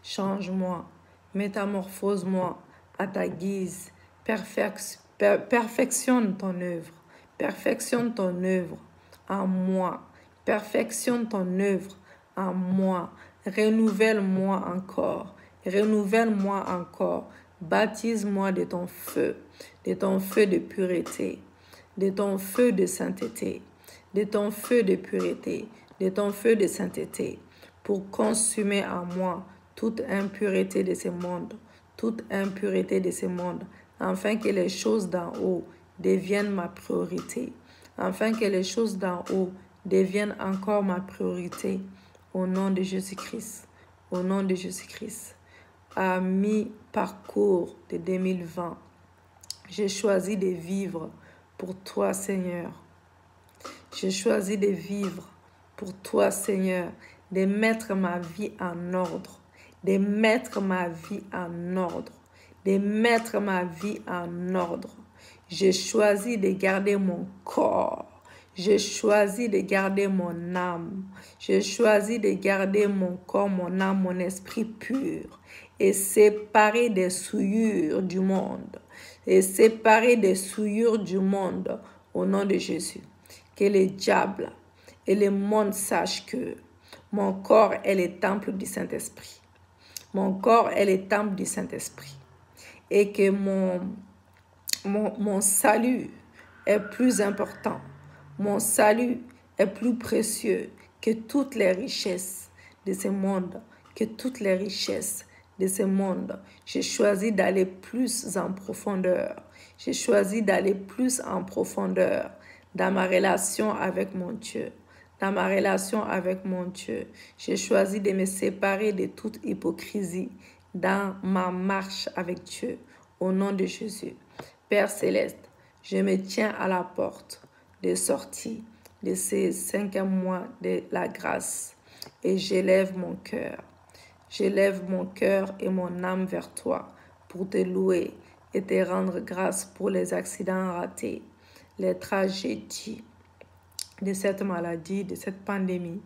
change-moi, métamorphose-moi à ta guise, perfectionne ton œuvre, perfectionne ton œuvre en moi, perfectionne ton œuvre en moi, renouvelle-moi encore, baptise-moi de ton feu de pureté, de ton feu de sainteté, de ton feu de pureté, de ton feu de sainteté, pour consumer en moi toute impureté de ce monde, afin que les choses d'en haut deviennent ma priorité, afin que les choses d'en haut deviennent encore ma priorité, au nom de Jésus-Christ, au nom de Jésus-Christ. À mi-parcours de 2020, j'ai choisi de vivre pour toi, Seigneur. J'ai choisi de vivre pour toi, Seigneur, de mettre ma vie en ordre, de mettre ma vie en ordre, de mettre ma vie en ordre. J'ai choisi de garder mon corps. J'ai choisi de garder mon âme. J'ai choisi de garder mon corps, mon âme, mon esprit pur et séparé des souillures du monde. Et séparé des souillures du monde au nom de Jésus. Que les diables et le monde sachent que mon corps est le temple du Saint-Esprit. Mon corps est le temple du Saint-Esprit. Et que mon salut est plus important. Mon salut est plus précieux que toutes les richesses de ce monde. Que toutes les richesses de ce monde. J'ai choisi d'aller plus en profondeur. J'ai choisi d'aller plus en profondeur dans ma relation avec mon Dieu. Dans ma relation avec mon Dieu. J'ai choisi de me séparer de toute hypocrisie dans ma marche avec Dieu. Au nom de Jésus. Père céleste, je me tiens à la porte de sortie de ces 5e mois de la grâce et j'élève mon cœur. J'élève mon cœur et mon âme vers toi pour te louer et te rendre grâce pour les accidents ratés, les tragédies de cette maladie, de cette pandémie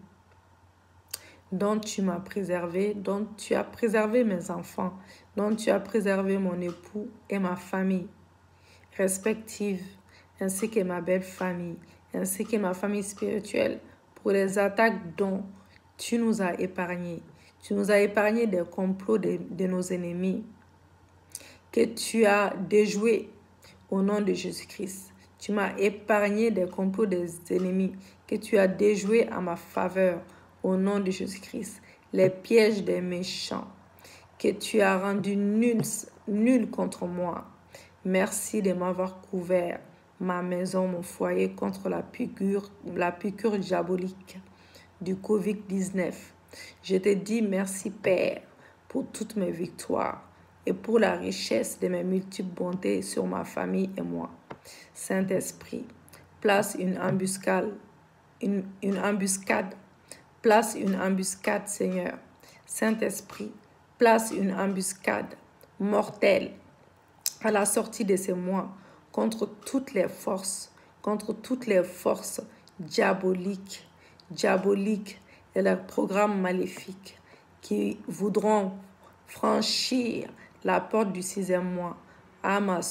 dont tu m'as préservé, dont tu as préservé mes enfants, dont tu as préservé mon époux et ma famille respective, ainsi que ma belle famille, ainsi que ma famille spirituelle, pour les attaques dont tu nous as épargnés. Tu nous as épargnés des complots de nos ennemis que tu as déjoués au nom de Jésus-Christ. Tu m'as épargné des complots des ennemis que tu as déjoués à ma faveur au nom de Jésus-Christ. Les pièges des méchants que tu as rendus nuls contre moi. Merci de m'avoir couvert, ma maison, mon foyer contre la piqûre diabolique du Covid-19. Je te dis merci, Père, pour toutes mes victoires et pour la richesse de mes multiples bontés sur ma famille et moi. Saint-Esprit, place une embuscade, place une embuscade, Seigneur. Saint-Esprit, place une embuscade mortelle à la sortie de ces mois contre toutes les forces diaboliques et leurs programmes maléfiques qui voudront franchir la porte du 6e mois à ma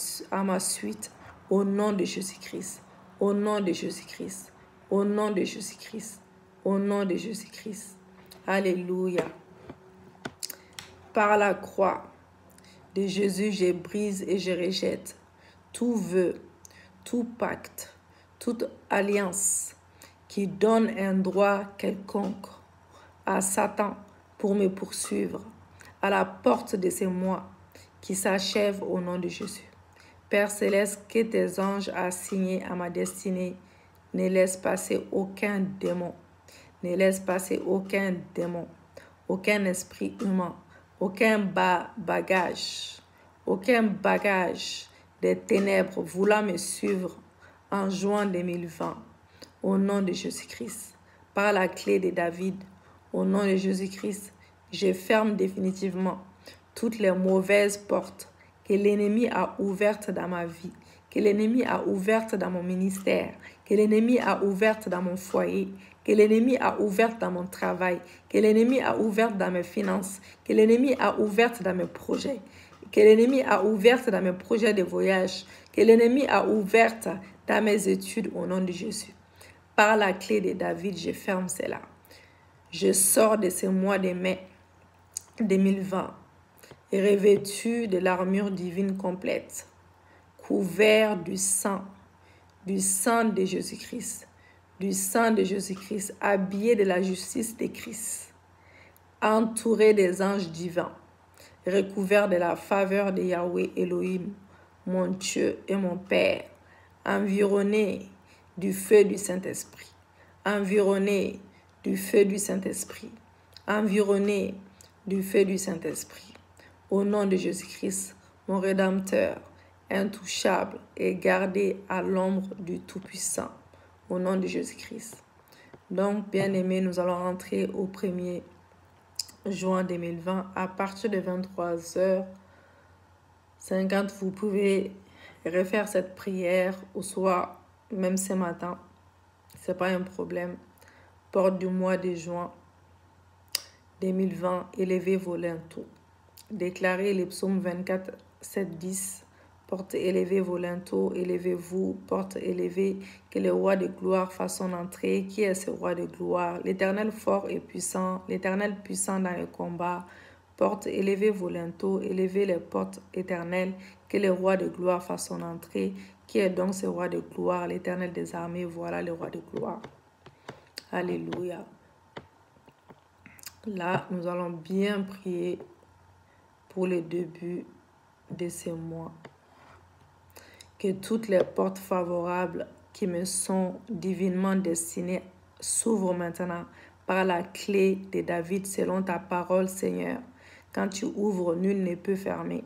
suite, au nom de Jésus-Christ, au nom de Jésus-Christ, au nom de Jésus-Christ, au nom de Jésus-Christ. Alléluia. Par la croix de Jésus, je brise et je rejette tout vœu, tout pacte, toute alliance qui donne un droit quelconque à Satan pour me poursuivre à la porte de ces mois qui s'achèvent au nom de Jésus. Père Céleste, que tes anges assignés à ma destinée ne laissent passer aucun démon, ne laisse passer aucun démon, aucun esprit humain, aucun bagage des ténèbres voulant me suivre en juin 2020, au nom de Jésus-Christ, par la clé de David, au nom de Jésus-Christ, je ferme définitivement toutes les mauvaises portes que l'ennemi a ouvertes dans ma vie, que l'ennemi a ouvertes dans mon ministère, que l'ennemi a ouvertes dans mon foyer, que l'ennemi a ouvertes dans mon travail, que l'ennemi a ouvertes dans mes finances, que l'ennemi a ouvertes dans mes projets, que l'ennemi a ouvertes dans mes projets de voyage, que l'ennemi a ouvertes dans mes études au nom de Jésus. Par la clé de David, je ferme cela. Je sors de ce mois de mai 2020 et revêtu de l'armure divine complète, couvert du sang de Jésus-Christ, habillé de la justice de Christ, entouré des anges divins, recouvert de la faveur de Yahweh Elohim, mon Dieu et mon Père, environné du feu du Saint-Esprit, environné du feu du Saint-Esprit, environné du feu du Saint-Esprit. Au nom de Jésus-Christ, mon Rédempteur, intouchable et gardé à l'ombre du Tout-Puissant. Au nom de Jésus-Christ. Donc, bien-aimés, nous allons rentrer au 1er juin 2020 à partir de 23h50. Vous pouvez refaire cette prière au soir, même ce matin. Ce n'est pas un problème. Porte du mois de juin 2020, élevez vos linteaux. Déclarez les psaumes 24, 7, 10. Porte élevée vos linteaux, élevez-vous, porte élevée, que le roi de gloire fasse son entrée. Qui est ce roi de gloire? L'Éternel fort et puissant, l'Éternel puissant dans le combat. Porte élevez vos linteaux, élevez les portes éternelles, que le roi de gloire fasse son entrée. Qui est donc ce roi de gloire? L'Éternel des armées, voilà le roi de gloire. Alléluia. Là, nous allons bien prier pour le début de ce mois. Que toutes les portes favorables qui me sont divinement destinées s'ouvrent maintenant par la clé de David selon ta parole, Seigneur. Quand tu ouvres, nul ne peut fermer.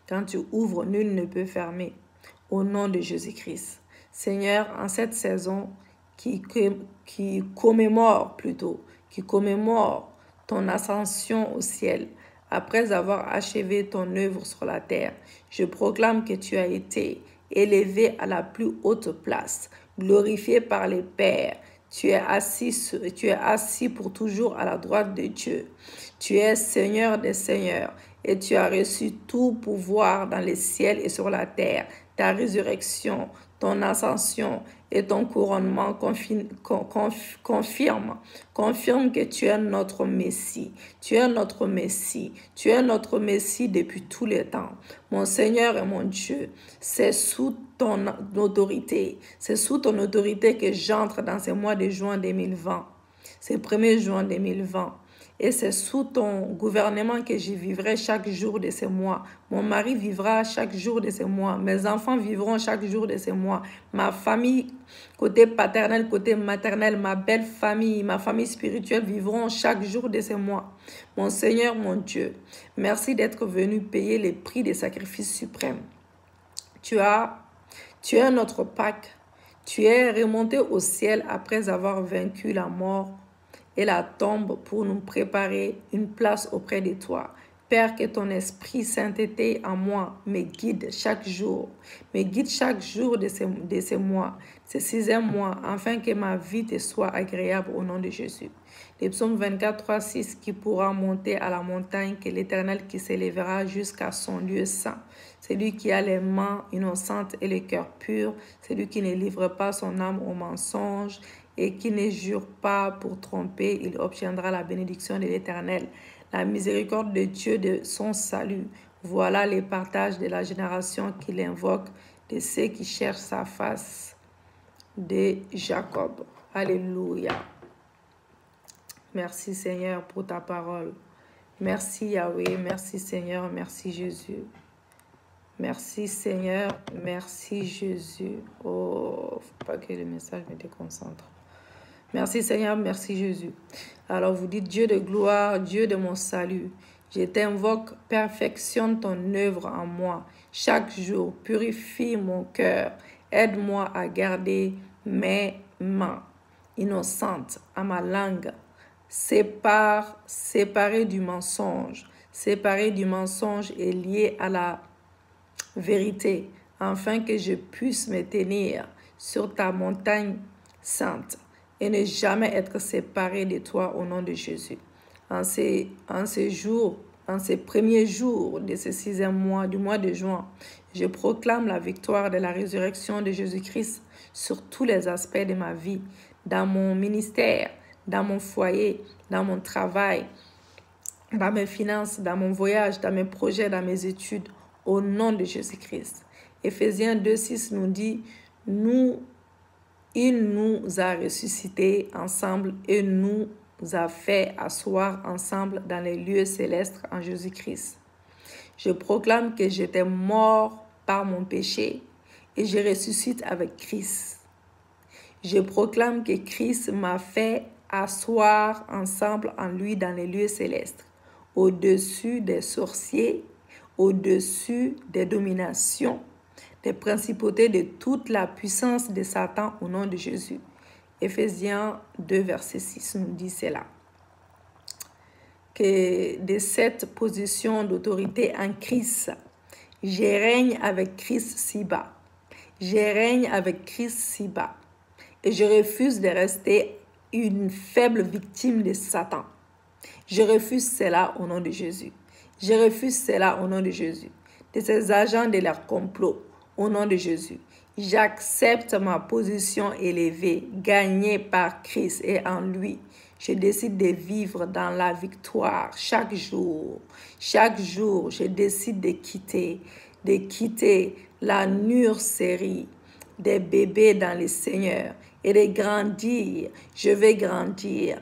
Quand tu ouvres, nul ne peut fermer. Au nom de Jésus-Christ. Seigneur, en cette saison qui commémore ton ascension au ciel, après avoir achevé ton œuvre sur la terre, je proclame que tu as été élevé à la plus haute place, glorifié par les pères. Tu es assis pour toujours à la droite de Dieu. Tu es Seigneur des seigneurs et tu as reçu tout pouvoir dans les ciels et sur la terre. Ta résurrection, ton ascension et ton couronnement confirment que tu es notre Messie. Tu es notre Messie. Tu es notre Messie depuis tous les temps. Mon Seigneur et mon Dieu, c'est sous ton autorité. C'est sous ton autorité que j'entre dans ce mois de juin 2020. C'est le 1er juin 2020. Et c'est sous ton gouvernement que je vivrai chaque jour de ces mois. Mon mari vivra chaque jour de ces mois. Mes enfants vivront chaque jour de ces mois. Ma famille, côté paternel, côté maternel, ma belle famille, ma famille spirituelle vivront chaque jour de ces mois. Mon Seigneur, mon Dieu, merci d'être venu payer les prix des sacrifices suprêmes. Tu es notre Pâques. Tu es remonté au ciel après avoir vaincu la mort et la tombe pour nous préparer une place auprès de toi. Père, que ton Esprit Sainteté en moi me guide chaque jour de ces mois, ce 6e mois, afin que ma vie te soit agréable au nom de Jésus. Le psaume 24, 3, 6, qui pourra monter à la montagne, que l'Éternel qui s'élèvera jusqu'à son lieu saint. Celui qui a les mains innocentes et le cœur pur, celui qui ne livre pas son âme au mensonge et qui ne jure pas pour tromper, il obtiendra la bénédiction de l'Éternel, la miséricorde de Dieu de son salut. Voilà les partages de la génération qu'il invoque, de ceux qui cherchent sa face, de Jacob. Alléluia. Merci Seigneur pour ta parole. Merci Yahweh, merci Seigneur, merci Jésus. Merci Seigneur, merci Jésus. Oh, faut pas que le message me déconcentre. Merci Seigneur, merci Jésus. Alors vous dites, Dieu de gloire, Dieu de mon salut, je t'invoque, perfectionne ton œuvre en moi. Chaque jour, purifie mon cœur. Aide-moi à garder mes mains innocentes à ma langue. Séparé du mensonge et lié à la vérité, afin que je puisse me tenir sur ta montagne sainte et ne jamais être séparé de toi au nom de Jésus. En ces premiers jours de ce 6e mois, du mois de juin, je proclame la victoire de la résurrection de Jésus-Christ sur tous les aspects de ma vie, dans mon ministère, dans mon foyer, dans mon travail, dans mes finances, dans mon voyage, dans mes projets, dans mes études, au nom de Jésus-Christ. Éphésiens 2:6 nous dit, il nous a ressuscités ensemble et nous a fait asseoir ensemble dans les lieux célestes en Jésus-Christ. Je proclame que j'étais mort par mon péché et je ressuscite avec Christ. Je proclame que Christ m'a fait asseoir ensemble en lui dans les lieux célestes, au-dessus des sorciers, au-dessus des dominations, des principautés, de toute la puissance de Satan au nom de Jésus. Éphésiens 2, verset 6 nous dit cela. Que de cette position d'autorité en Christ, je règne avec Christ si bas. Je règne avec Christ si bas. Et je refuse de rester une faible victime de Satan. Je refuse cela au nom de Jésus. Je refuse cela au nom de Jésus. De ces agents de leur complot, au nom de Jésus. J'accepte ma position élevée, gagnée par Christ et en lui. Je décide de vivre dans la victoire chaque jour. Chaque jour, je décide de quitter la nurserie des bébés dans le Seigneur et de grandir. Je vais grandir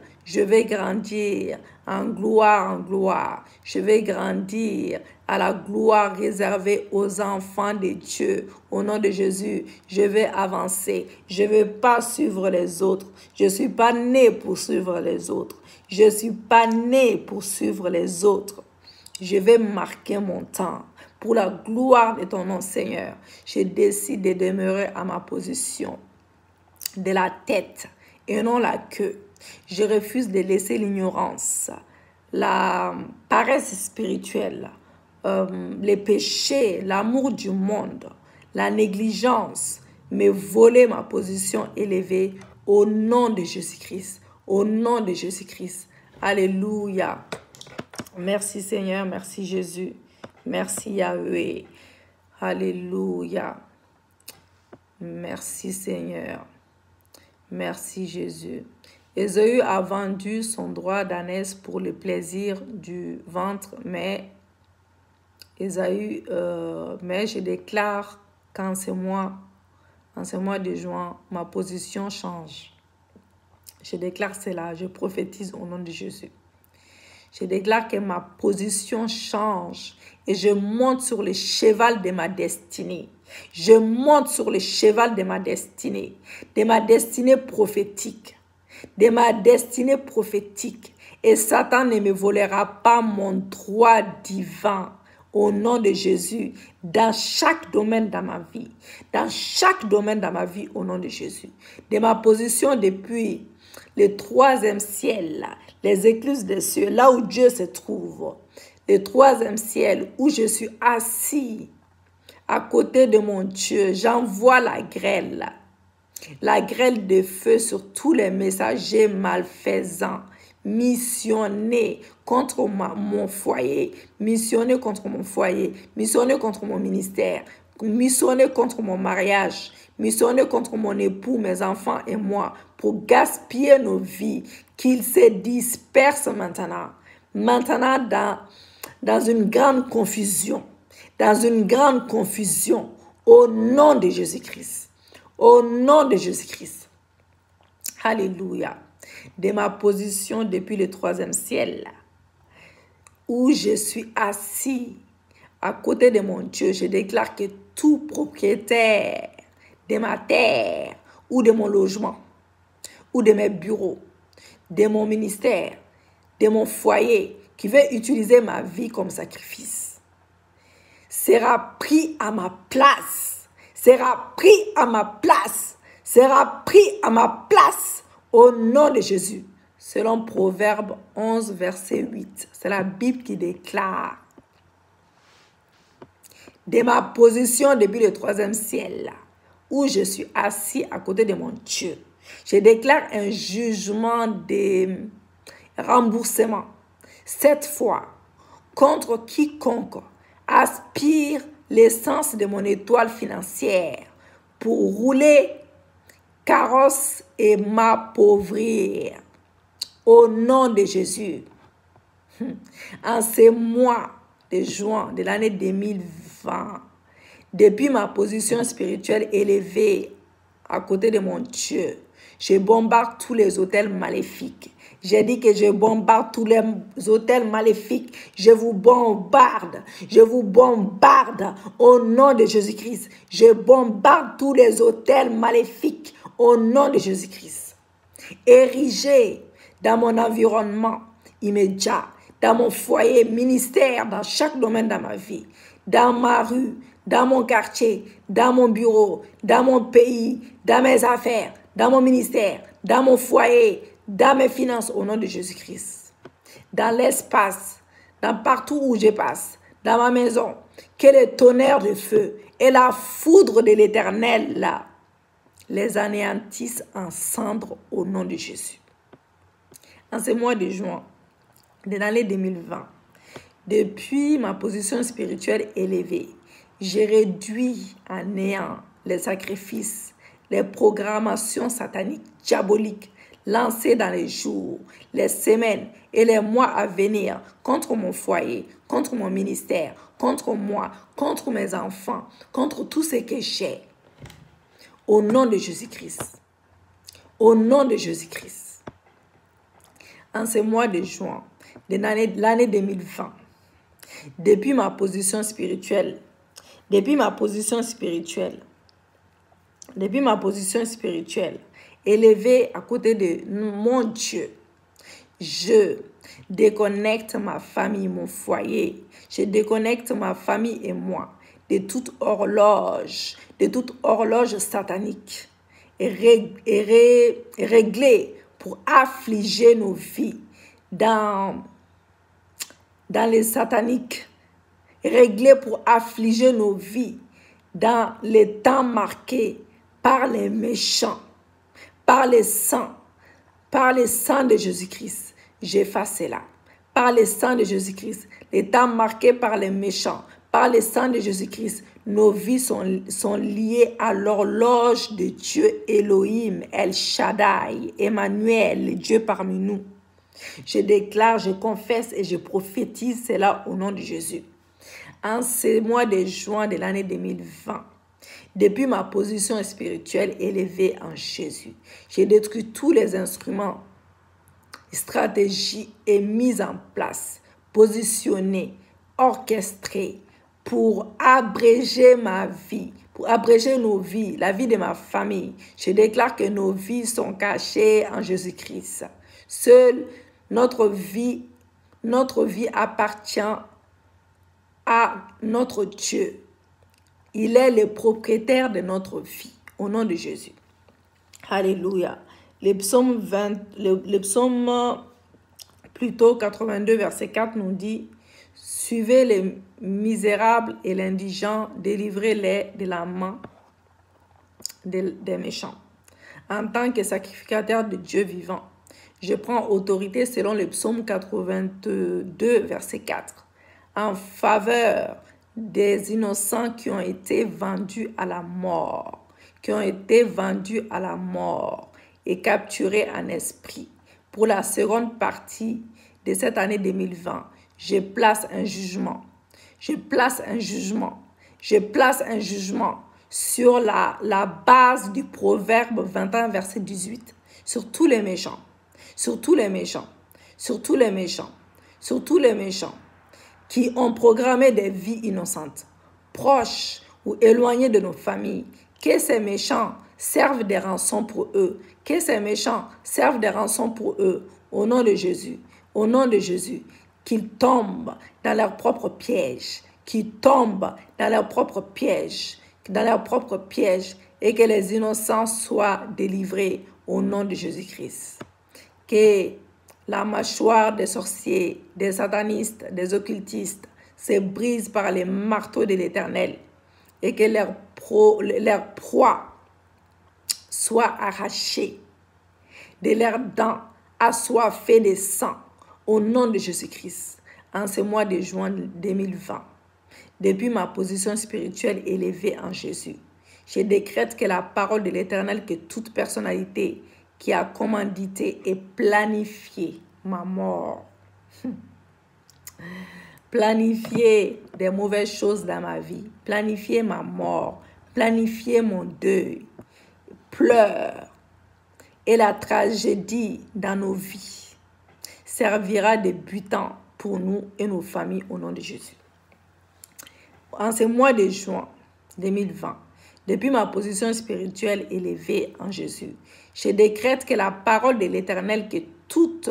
en gloire. Je vais grandir à la gloire réservée aux enfants de Dieu. Au nom de Jésus, je vais avancer. Je ne vais pas suivre les autres. Je ne suis pas né pour suivre les autres. Je ne suis pas né pour suivre les autres. Je vais marquer mon temps. Pour la gloire de ton nom, Seigneur, je décide de demeurer à ma position de la tête et non la queue. Je refuse de laisser l'ignorance, la paresse spirituelle, les péchés, l'amour du monde, la négligence me voler ma position élevée au nom de Jésus-Christ. Au nom de Jésus-Christ. Alléluia. Merci Seigneur, merci Jésus. Merci Yahweh. Alléluia. Merci Seigneur. Merci Jésus. Ésaü a vendu son droit d'ânesse pour le plaisir du ventre, mais je déclare qu'en ce mois de juin, ma position change. Je déclare cela, je prophétise au nom de Jésus. Je déclare que ma position change et je monte sur le cheval de ma destinée. Je monte sur le cheval de ma destinée prophétique, de ma destinée prophétique. Et Satan ne me volera pas mon droit divin au nom de Jésus dans chaque domaine de ma vie. Dans chaque domaine de ma vie au nom de Jésus. De ma position depuis le 3e ciel, les écluses des cieux, là où Dieu se trouve. Le 3e ciel où je suis assis à côté de mon Dieu. J'envoie la grêle de feu sur tous les messagers malfaisants, missionnés contre mon foyer, missionnés contre mon foyer, missionnés contre mon ministère, missionnés contre mon mariage, missionnés contre mon époux, mes enfants et moi, pour gaspiller nos vies, qu'ils se dispersent maintenant dans une grande confusion, au nom de Jésus-Christ. Au nom de Jésus-Christ. Alléluia. De ma position depuis le 3e ciel, où je suis assis à côté de mon Dieu, je déclare que tout propriétaire de ma terre ou de mon logement, ou de mes bureaux, de mon ministère, de mon foyer, qui veut utiliser ma vie comme sacrifice, sera pris à ma place. Sera pris à ma place. Sera pris à ma place au nom de Jésus. Selon Proverbe 11, verset 8. C'est la Bible qui déclare. De ma position depuis le 3e ciel, où je suis assis à côté de mon Dieu, je déclare un jugement de remboursement. Cette fois, contre quiconque aspire l'essence de mon étoile financière pour rouler carrosse et m'appauvrir. Au nom de Jésus, en ces mois de juin de l'année 2020, depuis ma position spirituelle élevée à côté de mon Dieu, je bombarde tous les hôtels maléfiques. J'ai dit que je bombarde tous les hôtels maléfiques. Je vous bombarde au nom de Jésus-Christ. Je bombarde tous les hôtels maléfiques au nom de Jésus-Christ. Érigés dans mon environnement immédiat, dans mon foyer, ministère, dans chaque domaine de ma vie, dans ma rue, dans mon quartier, dans mon bureau, dans mon pays, dans mes affaires, dans mon ministère, dans mon foyer, dans mes finances, au nom de Jésus-Christ. Dans l'espace, dans partout où je passe, dans ma maison, que le tonnerre de feu et la foudre de l'Éternel, là, les anéantissent en cendres au nom de Jésus. En ce mois de juin de l'année 2020, depuis ma position spirituelle élevée, j'ai réduit à néant les sacrifices, les programmations sataniques, diaboliques, lancées dans les jours, les semaines et les mois à venir contre mon foyer, contre mon ministère, contre moi, contre mes enfants, contre tout ce que j'ai. Au nom de Jésus-Christ. Au nom de Jésus-Christ. En ce mois de juin de l'année 2020, depuis ma position spirituelle élevée à côté de mon Dieu, je déconnecte ma famille, mon foyer, je déconnecte ma famille et moi de toute horloge satanique et réglée pour affliger nos vies dans les sataniques, réglée pour affliger nos vies dans les temps marqués par les méchants, par le sang de Jésus-Christ. J'efface cela. Par le sang de Jésus-Christ, les temps marqués par les méchants, par le sang de Jésus-Christ, nos vies sont liées à l'horloge de Dieu Elohim, El Shaddai, Emmanuel, le Dieu parmi nous. Je déclare, je confesse et je prophétise cela au nom de Jésus. En ce mois de juin de l'année 2020, depuis ma position spirituelle élevée en Jésus, j'ai détruit tous les instruments stratégie est mise en place, positionnée, orchestrée pour abréger ma vie, pour abréger nos vies, la vie de ma famille. Je déclare que nos vies sont cachées en Jésus-Christ. Seule notre vie appartient à notre Dieu. Il est le propriétaire de notre vie, au nom de Jésus. Alléluia. Le psaume 82, verset 4 nous dit « Suivez les misérables et l'indigent, délivrez-les de la main des méchants. En tant que sacrificateur de Dieu vivant, je prends autorité selon le psaume 82, verset 4, en faveur des innocents qui ont été vendus à la mort, et capturés en esprit. Pour la seconde partie de cette année 2020, je place un jugement sur la base du proverbe 21, verset 18, sur tous les méchants, qui ont programmé des vies innocentes, proches ou éloignés de nos familles. Que ces méchants servent des rançons pour eux. Au nom de Jésus. Qu'ils tombent dans leur propre piège. Et que les innocents soient délivrés au nom de Jésus-Christ. Que la mâchoire des sorciers, des satanistes, des occultistes se brise par les marteaux de l'Éternel et que leur proie soit arrachée de leurs dents assoiffées de sang au nom de Jésus-Christ. En ce mois de juin 2020, depuis ma position spirituelle élevée en Jésus, je décrète que la parole de l'Éternel, que toute personnalité qui a commandité et planifié ma mort, planifié des mauvaises choses dans ma vie, planifié ma mort, planifié mon deuil, pleurs et la tragédie dans nos vies, servira de butin pour nous et nos familles au nom de Jésus. En ce mois de juin 2020, depuis ma position spirituelle élevée en Jésus, je décrète que la parole de l'Éternel, que toute